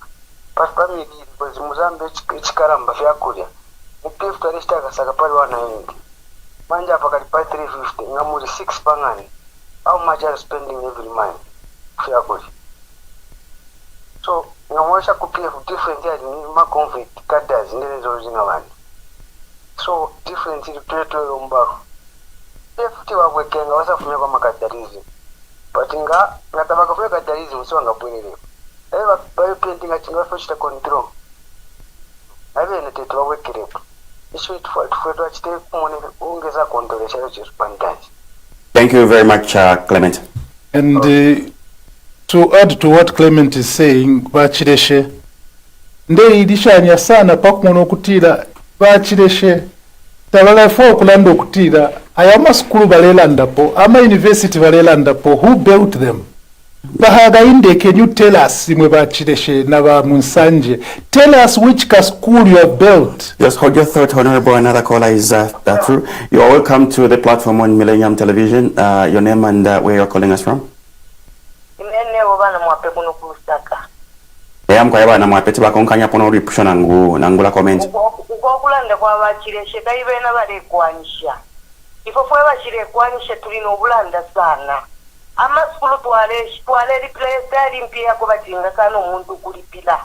Pasipami di Mozambique chikaramba vyakulya. PF tarishta kasaka padi wana hindi. Manja hapa kalipa 350 ngamuri 6 pangani. How much are you spending every month? Vyakulya. So ngamwesha kupia different ya ma conflict kadaz ndelezo zinawani. So different ilituleto yombako. Futi wabwekenga wasafumya kwa makadarizi. But ngatabaka fuya kadarizi msiwa ngabwelelewa. Ewa bayo painting achinga feshita control. Awe netetu wabwekirepo. Ishu itufuetu achite kumone ungeza kontrolesha yochi respondanji. Thank you very much, Clement. And to add to what Clement is saying, bachireshe nde ilishanya sana pakumono okutira bachireshe tabala fo okulanda okutira ayama skulu balelandapo ama university balelandapo who built them bahaga inde. Can you tell us imwe bachireshe na ba munsanje, tell us which school you have built? Just hold your thought, Honorable. Another caller is through. You are welcome to the platform on Millennium Television. Your name and where you're calling us from? Kwa yaba na mwapeti bakonkanya pono ripusho nangula comment. Ukulanda kwa bachireshe kaibe na bale kwanisha. Ifo fwe bachire kwanisha tulino obulanda sana. Ama skulu twale replace ali mpia ko batinga kana omuntu kulipila.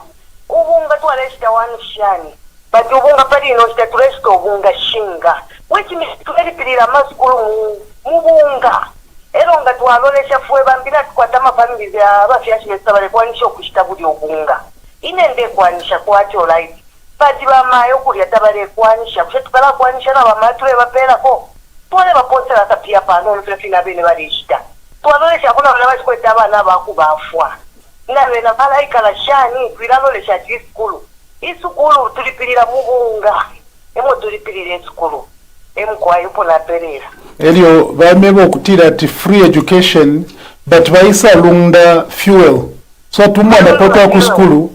Ubunga twale shitawanishani. But ubunga pali no shitaturesta ubunga shinga. Which means twelipilira maskulu mubunga. Eronga twalolesha fwe bambira tukwatama family ya bafyashire sabale kwanisha okushtabuli obunga. Inende kwanisha kwacho right. Bati bamayo kulya tabale kwanisha kutukala kwanisha na bamatu bapera ko. Twale baposera tapia pano nfefina bene balishita. Twalolesha kuna bana bachikweta abana bakubafwa. Nawe na malaika la shani twalolesha school. Isukulu tulipilira mubunga. Emo tulipilira school. Emo kwa yupo na perera. Elio bamego kutira ati free education but baisa lunda fuel. So tumwana pota ku skulu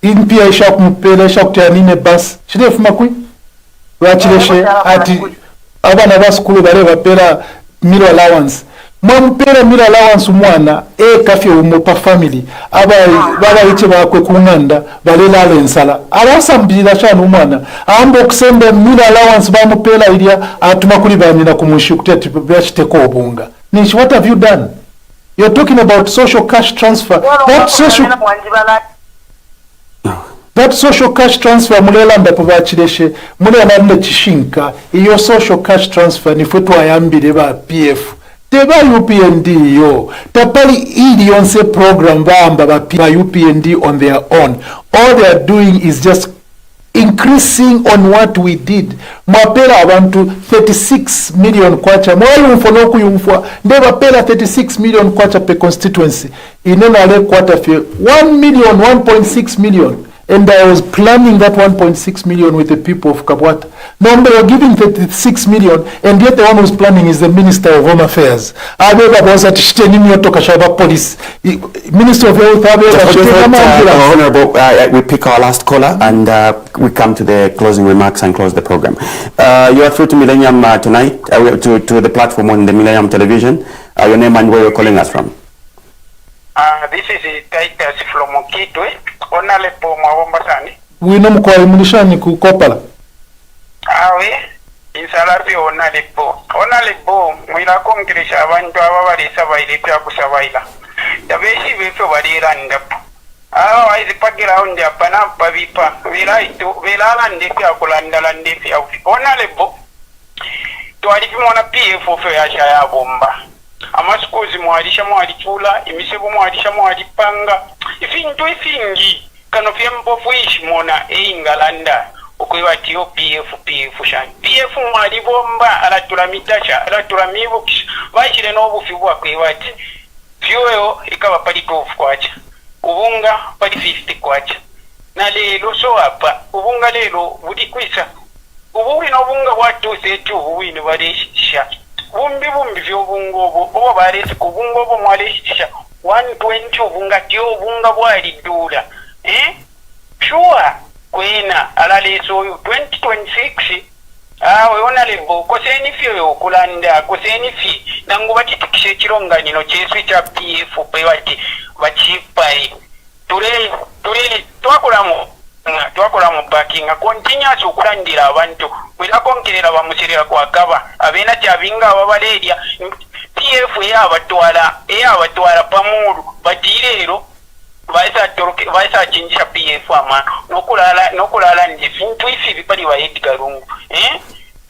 impia isha kumpela isha kutianine bus. Shide fumakui? Wachireshe ati abana ba skulu bare bapera meal allowance. Mwampera meal allowance mwana kafye umupa family baba iche bakwe kunganda balela lensala abasambira cyane umwana ambo kusenda meal allowance bamupera ilia atuma kuri banira kumushi kutati byachiteko obunga. Nichi, what have you done? You're talking about social cash transfer. That social cash transfer mulela ndapo bachireshe mulela nda chishinka iyo social cash transfer ni fetu ayambire ba PF teba UPND yo tapali ili yonse program bamba ba UPND on their own. All they are doing is just increasing on what we did. Mwapela abantu 36 million kwacha mwayumfo nokuyumfwa ndeba pela 36 million kwacha per constituency inena ale kwata fye 1 million 1.6 million. And I was planning that 1.6 million with the people of Kabwata. Now they are giving 36 million, and yet the one who's planning is the Minister of Home Affairs. Police. Minister of Health. Honorable, we pick our last caller and we come to the closing remarks and close the program. You are through to Millennium tonight, to the platform on the Millennium Television. Your name and where you're calling us from? This is Titus from Kitwe. Onalepo mwabombasani. Wino mkwa imunishani kukopala. Awe, insalafi onalepo mwila kongirisha abantu ababali sabaili pya kusabaila. Tabeshi bifo balira ndapo. Awa waizi pagira onde apana pavipa. Vilala ndefi akulandala ndefi. Onalepo. twalipimona PF ofyo yasha ya bomba amasukuzi mwalisha mwalichula imisebo mwalisha mwalipanga ifintu ifingi kano fyembofu ishimona eingalanda okwewatiyo PF shani PF mwalibomba alatula mitasha alatula mibukisha bashire n'obufi bwakwewati fyuyo ikaba pali 12 kwacha ubunga pali 50 kwacha na lelo so apa ubunga lelo budi kwisa ubuwi n'obunga bwatuse tu ubuwi ne baleshisha bumbi vy'obunga obo balesi kubunga obo mwaleshisha 120 obunga tyo obunga bwalidula sure kwena alaleso oyo 2026 weona lebo koseni fyo yokulanda koseni fi nangu bakitikisha ekironganiro kyesu kya PF pewati bakipai tule twakola mu backing continuous okulandira abantu bwera konkerera bamuserera kwakaba abena kyabinga ababalelya PF eyabatwala pamulu batirero baisa chinjisha PF ama nokulala nje fintu ifi bipali wa Edgar Lungu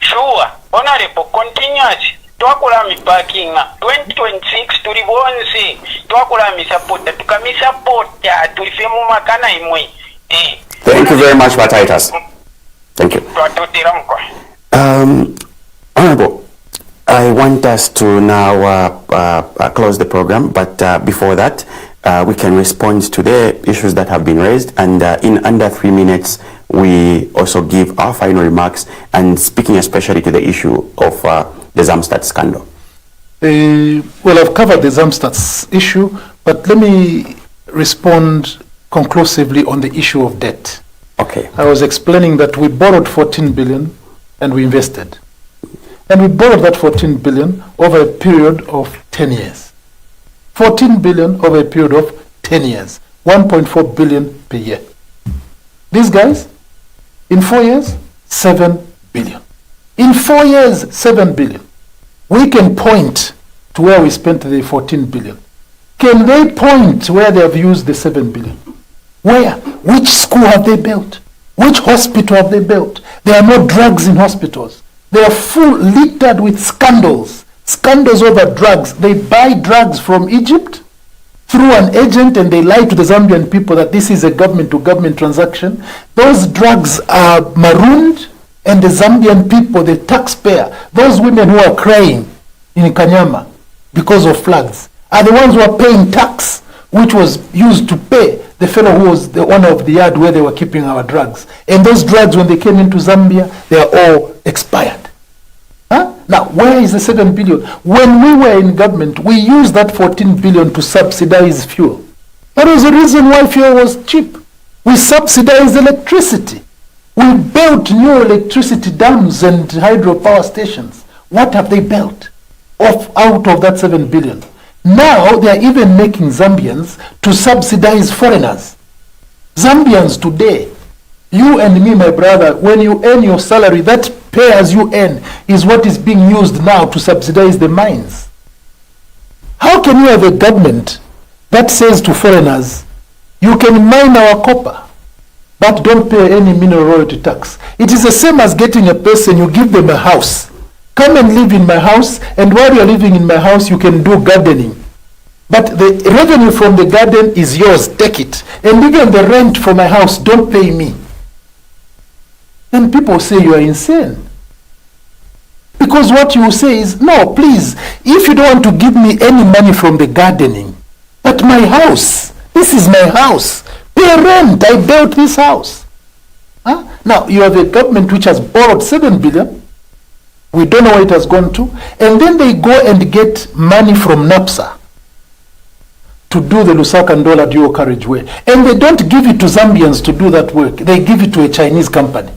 sure honorable continuous twakola mi backing 2026 tuli bonse twakola mi support tukamisupport tulifemu makana imwe Thank you very much, Bataitas. Thank you. Honorable, I want us to now close the program, but before that, we can respond to the issues that have been raised, and in under 3 minutes, we also give our final remarks, and speaking especially to the issue of the Zamstat scandal. Well, I've covered the Zamstat issue, but let me respond conclusively on the issue of debt. Okay. I was explaining that we borrowed 14 billion and we invested. And we borrowed that 14 billion over a period of 10 years. 14 billion over a period of 10 years. 1.4 billion per year. These guys, in 4 years, 7 billion. In 4 years, 7 billion. We can point to where we spent the 14 billion. Can they point where they have used the 7 billion? Where? Which school have they built? Which hospital have they built? There are no drugs in hospitals. They are full, littered with scandals. Scandals over drugs. They buy drugs from Egypt through an agent and they lie to the Zambian people that this is a government-to-government transaction. Those drugs are marooned and the Zambian people, the taxpayer, those women who are crying in Kanyama because of floods, are the ones who are paying tax, which was used to pay the fellow who was the owner of the yard where they were keeping our drugs. And those drugs, when they came into Zambia, they are all expired. Now, where is the 7 billion? When we were in government, we used that 14 billion to subsidize fuel. That was the reason why fuel was cheap. We subsidized electricity. We built new electricity dams and hydropower stations. What have they built out of that 7 billion? Now they are even making Zambians to subsidize foreigners. Zambians today, you and me, my brother, when you earn your salary, that pay as you earn is what is being used now to subsidize the mines. How can you have a government that says to foreigners, you can mine our copper, but don't pay any mineral royalty tax? It is the same as getting a person, you give them a house. Come and live in my house, and while you're living in my house, you can do gardening. But the revenue from the garden is yours, take it. And even the rent for my house, don't pay me. Then people say you are insane. Because what you say is, no, please, if you don't want to give me any money from the gardening, but my house, this is my house, pay rent, I built this house. Now, you have a government which has borrowed 7 billion, we don't know where it has gone to, and then they go and get money from NAPSA to do the Lusaka-Ndola dual carriageway. And they don't give it to Zambians to do that work. They give it to a Chinese company.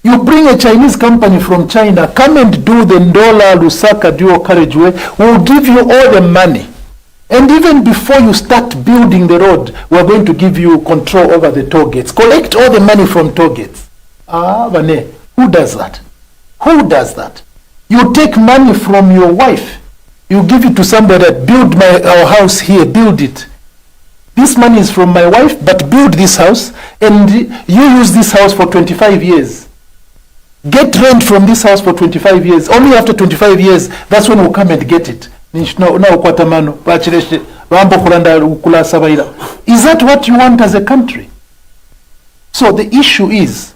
You bring a Chinese company from China, come and do the Ndola-Lusaka dual carriageway, we'll give you all the money. And even before you start building the road, we're going to give you control over the toll gates. Collect all the money from toll gates. Vane, who does that? Who does that? You take money from your wife, you give it to somebody that build our house here, build it. This money is from my wife, but build this house, and you use this house for 25 years. get rent from this house for 25 years. Only after 25 years, that's when we'll come and get it. Is that what you want as a country? So the issue is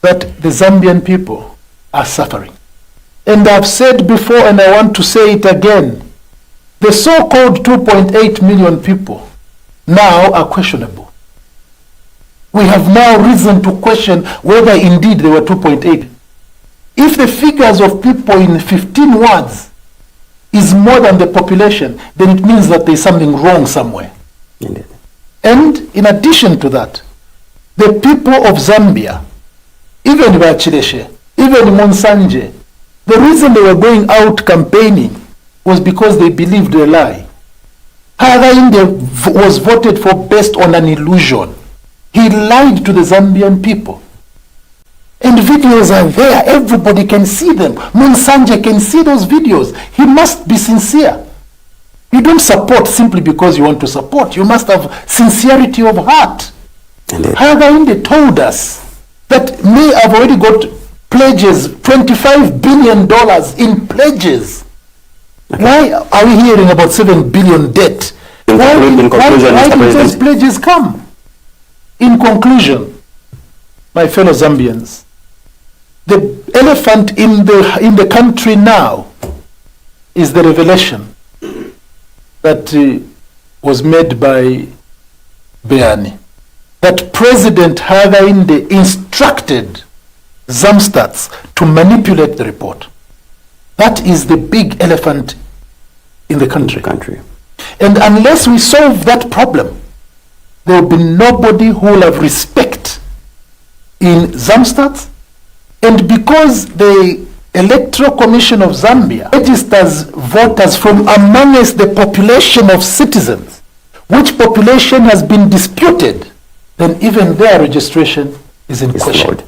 that the Zambian people are suffering. And I've said before, and I want to say it again, the so-called 2.8 million people now are questionable. We have now reason to question whether indeed there were 2.8. If the figures of people in 15 wards is more than the population, then it means that there's something wrong somewhere. Indeed. And in addition to that, the people of Zambia, even Bachileshe, even Monsanje, the reason they were going out campaigning was because they believed a lie. Hakainde was voted for based on an illusion. He lied to the Zambian people. And videos are there. Everybody can see them. Monsanje can see those videos. He must be sincere. You don't support simply because you want to support. You must have sincerity of heart. Hakainde told us that me, I've already got pledges, $25 billion in pledges. Okay. Why are we hearing about 7 billion debt? Why did those pledges come? In conclusion, my fellow Zambians, the elephant in the country now is the revelation that was made by Beani, that President Hakainde instructed Zamstats to manipulate the report. That is the big elephant in the country. And unless we solve that problem, there will be nobody who will have respect in Zamstats. And because the Electoral Commission of Zambia registers voters from amongst the population of citizens, which population has been disputed, then even their registration is in question.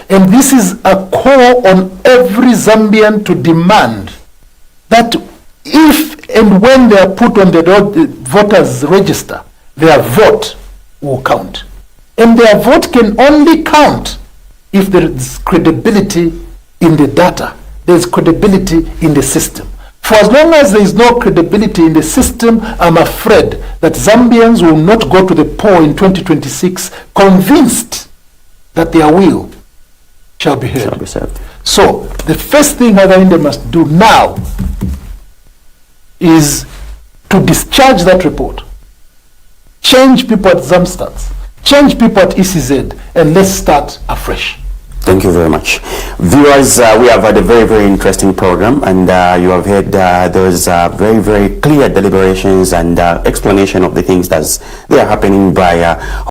And this is a call on every Zambian to demand that if and when they are put on the voters register, their vote will count. And their vote can only count if there is credibility in the data, there is credibility in the system. For as long as there is no credibility in the system, I'm afraid that Zambians will not go to the poll in 2026 convinced that their will shall be heard. So the first thing Hakainde must do now is to discharge that report, change people at Zamstats, change people at ECZ, and let's start afresh. Thank you very much. Viewers, we have had a very, very interesting program, and you have heard those very, very clear deliberations and explanation of the things that are happening by